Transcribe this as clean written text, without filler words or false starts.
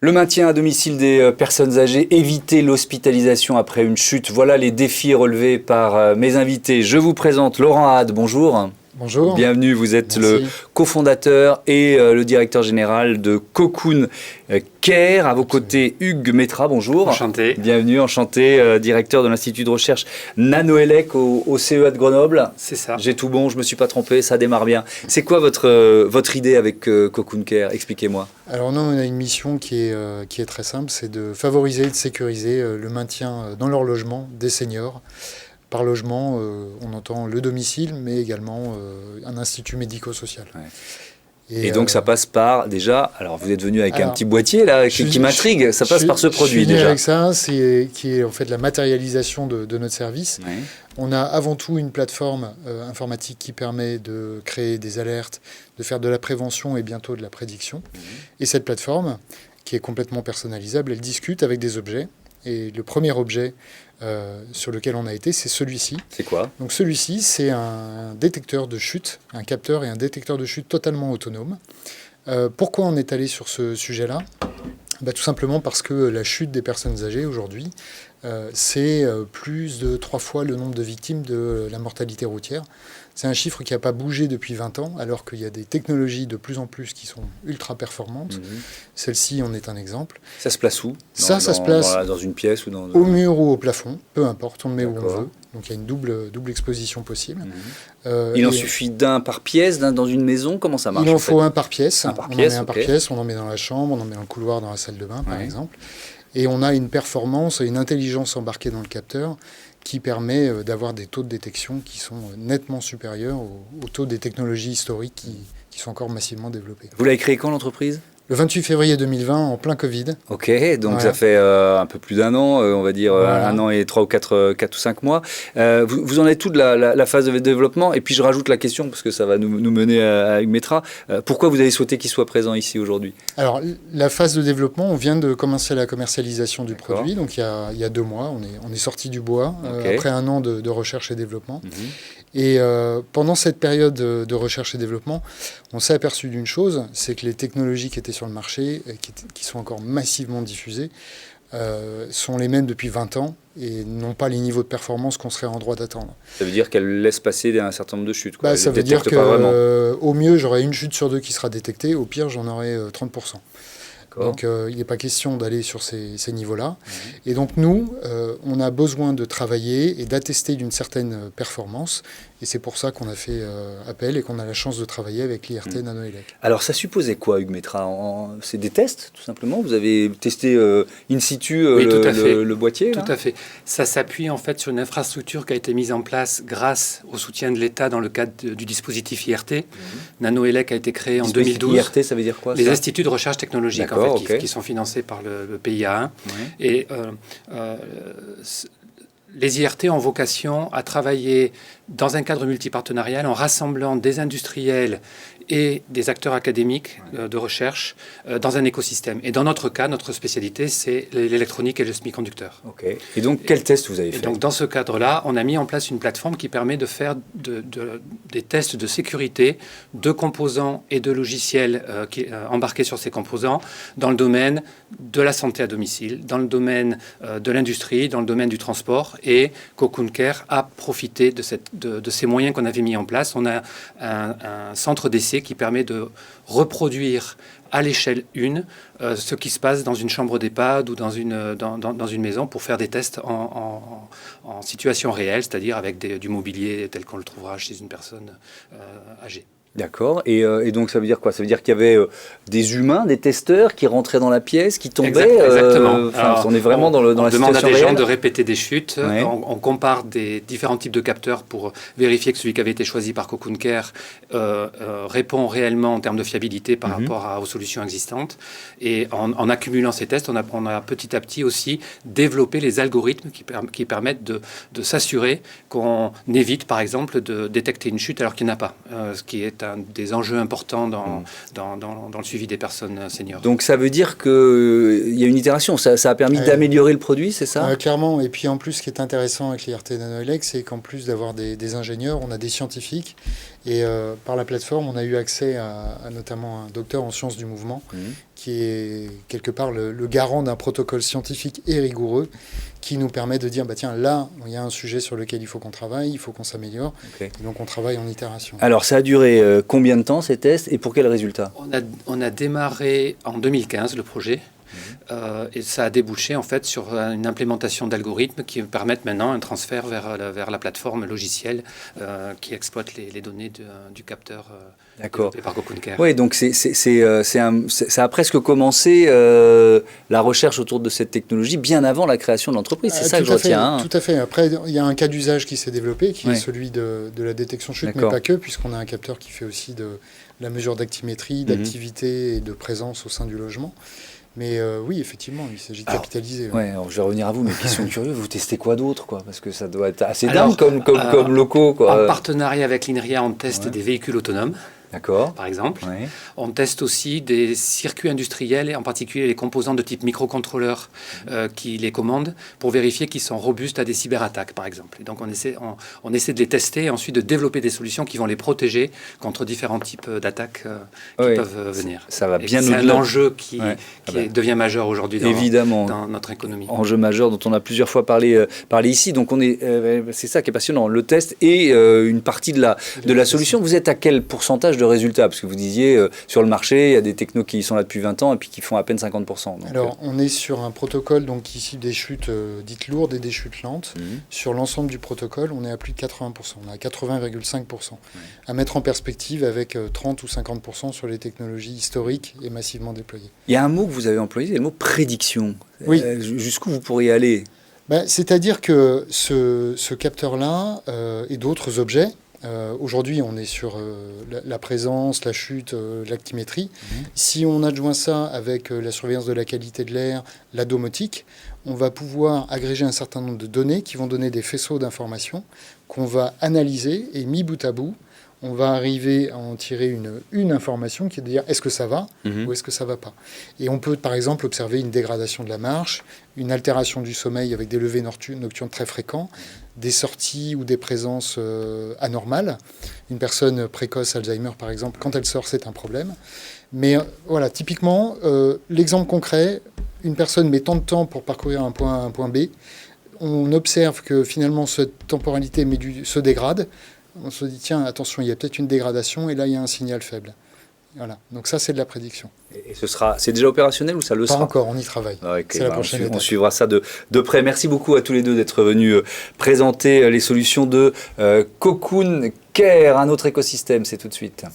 Le maintien à domicile des personnes âgées, éviter l'hospitalisation après une chute. Voilà les défis relevés par mes invités. Je vous présente Laurent Had, bonjour. Bonjour. Bienvenue, vous êtes Merci. le cofondateur et le directeur général de Cocoon Care. À vos côtés, Hugues Métra, bonjour. Enchanté. Bienvenue, enchanté, directeur de l'Institut de recherche Nanoelec au CEA de Grenoble. C'est ça. J'ai tout bon, je ne me suis pas trompé, ça démarre bien. C'est quoi votre idée avec Cocoon Care? Expliquez-moi. Alors nous, on a une mission qui est très simple, c'est de favoriser et de sécuriser le maintien dans leur logement des seniors. Par logement, on entend le domicile, mais également un institut médico-social. Ouais. Et donc ça passe par, déjà, alors vous êtes venu avec un petit boitier là qui m'intrigue, ça passe par ce produit déjà. Je suis déjà. Avec ça, qui est en fait la matérialisation de notre service. Ouais. On a avant tout une plateforme informatique qui permet de créer des alertes, de faire de la prévention et bientôt de la prédiction. Et cette plateforme, qui est complètement personnalisable, elle discute avec des objets. Et le premier objet sur lequel on a été, c'est celui-ci. C'est quoi? Donc celui-ci, c'est un détecteur de chute, un capteur et un détecteur de chute totalement autonome. Pourquoi on est allé sur ce sujet-là? Tout simplement parce que la chute des personnes âgées aujourd'hui, c'est plus de 3 fois le nombre de victimes de la mortalité routière. C'est un chiffre qui n'a pas bougé depuis 20 ans, alors qu'il y a des technologies de plus en plus qui sont ultra performantes. Celle-ci en est un exemple. Ça se place où? Ça se place dans une pièce ou dans... au mur ou au plafond, peu importe, on le met où on D'accord. veut. Donc il y a une double exposition possible. Il en suffit d'un par pièce, d'un dans une maison? Comment ça marche? Il en faut un par pièce. Un par on pièce, en met un par ok. pièce, on en met dans la chambre, on en met dans le couloir, dans la salle de bain, par Ouais. exemple. Et on a une performance et une intelligence embarquée dans le capteur qui permet d'avoir des taux de détection qui sont nettement supérieurs aux taux des technologies historiques qui sont encore massivement développées. Vous l'avez créé quand l'entreprise? Le 28 février 2020, en plein Covid. Ok, donc Voilà. ça fait un peu plus d'un an, on va dire Voilà. 1 an et 3 ou 4 ou 5 mois. Vous en êtes tout de la phase de développement? Et puis je rajoute la question, parce que ça va nous mener à Hugues Métra. Pourquoi vous avez souhaité qu'il soit présent ici aujourd'hui? Alors, la phase de développement, on vient de commencer la commercialisation du D'accord. produit. Donc, il y a 2 mois, on est sorti du bois, Ok. après 1 an de recherche et développement. Et pendant cette période de recherche et développement, on s'est aperçu d'une chose, c'est que les technologies qui étaient sur le marché, qui sont encore massivement diffusées, sont les mêmes depuis 20 ans et n'ont pas les niveaux de performance qu'on serait en droit d'attendre. Ça veut dire qu'elle laisse passer un certain nombre de chutes, quoi. Elle Ça ne veut dire détecte pas vraiment. qu'au mieux, j'aurai une chute sur 2 qui sera détectée, au pire, j'en aurai 30%. Donc il n'est pas question d'aller sur ces niveaux-là. Et donc nous, on a besoin de travailler et d'attester d'une certaine performance. Et c'est pour ça qu'on a fait appel et qu'on a la chance de travailler avec l'IRT Nanoelec. Alors ça supposait quoi, Hugues Métra? C'est des tests, tout simplement? Vous avez testé in situ Oui, tout à fait. le boîtier là? Tout à fait. Ça s'appuie en fait sur une infrastructure qui a été mise en place grâce au soutien de l'État dans le cadre du dispositif IRT. Nanoelec a été créé en 2012. IRT, ça veut dire quoi? Les ça instituts de recherche technologique en D'accord, fait, ok. qui sont financés par le PIA1. Ouais. Et les IRT ont vocation à travailler dans un cadre multipartenarial en rassemblant des industriels et des acteurs académiques de recherche dans un écosystème. Et dans notre cas, notre spécialité, c'est l'électronique et le semi-conducteur. Ok. Et donc, quel test vous avez Et fait? donc, dans ce cadre-là, on a mis en place une plateforme qui permet de faire des tests de sécurité de composants et de logiciels embarqués sur ces composants dans le domaine de la santé à domicile, dans le domaine de l'industrie, dans le domaine du transport. Et Cocoon Care a profité de ces moyens qu'on avait mis en place. On a un centre d'essai qui permet de reproduire à l'échelle 1 ce qui se passe dans une chambre d'EHPAD ou dans une maison pour faire des tests en situation réelle, c'est-à-dire avec du mobilier tel qu'on le trouvera chez une personne âgée. D'accord. Et donc, ça veut dire quoi? Ça veut dire qu'il y avait des humains, des testeurs qui rentraient dans la pièce, qui tombaient. Exactement. On est vraiment dans la situation réelle. On demande à des gens de répéter des chutes. Ouais. On compare des différents types de capteurs pour vérifier que celui qui avait été choisi par Cocoon Care répond réellement en termes de fiabilité par rapport aux solutions existantes. Et en accumulant ces tests, on a petit à petit aussi développé les algorithmes qui permettent de s'assurer qu'on évite, par exemple, de détecter une chute alors qu'il n'y en a pas, ce qui est un des enjeux importants dans le suivi des personnes seniors. Donc ça veut dire qu'il y a une itération, ça a permis d'améliorer le produit, c'est ça? Clairement, et puis en plus ce qui est intéressant avec l'IRT Nanoelec, c'est qu'en plus d'avoir des ingénieurs, on a des scientifiques, et par la plateforme on a eu accès à notamment un docteur en sciences du mouvement qui est quelque part le garant d'un protocole scientifique et rigoureux qui nous permet de dire, tiens, là, il y a un sujet sur lequel il faut qu'on travaille, il faut qu'on s'améliore. Okay. Et donc, on travaille en itération. Alors, ça a duré combien de temps, ces tests, et pour quels résultats? On a démarré en 2015 le projet. Et ça a débouché en fait sur une implémentation d'algorithmes qui permettent maintenant un transfert vers la plateforme logicielle qui exploite les données du capteur développé par Cocoon Care. Oui, donc ça a presque commencé la recherche autour de cette technologie bien avant la création de l'entreprise. C'est ça que je retiens. Tout à fait. Après, il y a un cas d'usage qui s'est développé, qui est celui de la détection chute, mais pas que, puisqu'on a un capteur qui fait aussi de la mesure d'actimétrie, d'activité et de présence au sein du logement. Mais oui, effectivement, il s'agit de capitaliser. Alors, je vais revenir à vous, mais question curieuse, vous testez quoi d'autre, quoi? Parce que ça doit être assez dingue comme locaux, quoi. En partenariat avec l'INRIA, on teste des véhicules autonomes. D'accord. Par exemple. On teste aussi des circuits industriels, et en particulier les composants de type microcontrôleur qui les commandent, pour vérifier qu'ils sont robustes à des cyberattaques, par exemple. Et donc on essaie de les tester et ensuite de développer des solutions qui vont les protéger contre différents types d'attaques qui peuvent venir. Ça va bien au-delà. C'est un enjeu qui devient majeur aujourd'hui dans notre économie. Enjeu majeur dont on a plusieurs fois parlé ici. Donc c'est ça qui est passionnant, le test et une partie de la solution. Vous êtes à quel pourcentage de résultats? Parce que vous disiez, sur le marché, il y a des technos qui sont là depuis 20 ans et puis qui font à peine 50%. Donc, alors, on est sur un protocole donc, qui cible des chutes dites lourdes et des chutes lentes. Sur l'ensemble du protocole, on est à plus de 80%. On est à 80,5%. À mettre en perspective avec 30 ou 50% sur les technologies historiques et massivement déployées. Il y a un mot que vous avez employé, c'est le mot prédiction. Oui. Jusqu'où vous pourriez aller? C'est-à-dire que ce capteur-là et d'autres objets, aujourd'hui, on est sur la présence, la chute, l'actimétrie. Si on adjoint ça avec la surveillance de la qualité de l'air, la domotique, on va pouvoir agréger un certain nombre de données qui vont donner des faisceaux d'informations qu'on va analyser et mis bout à bout, on va arriver à en tirer une information qui est de dire est-ce que ça va ou est-ce que ça ne va pas. Et on peut par exemple observer une dégradation de la marche, une altération du sommeil avec des levées nocturnes très fréquents, des sorties ou des présences anormales. Une personne précoce Alzheimer par exemple, quand elle sort c'est un problème. Mais voilà, typiquement, l'exemple concret, une personne met tant de temps pour parcourir un point A à un point B, on observe que finalement cette temporalité se dégrade. On se dit, tiens, attention, il y a peut-être une dégradation, et là, il y a un signal faible. Voilà. Donc ça, c'est de la prédiction. Et c'est déjà opérationnel ou ça le sera? Pas encore, on y travaille. Okay, c'est la prochaine étape. On suivra ça de près. Merci beaucoup à tous les deux d'être venus présenter les solutions de Cocoon Care, un autre écosystème. C'est tout de suite.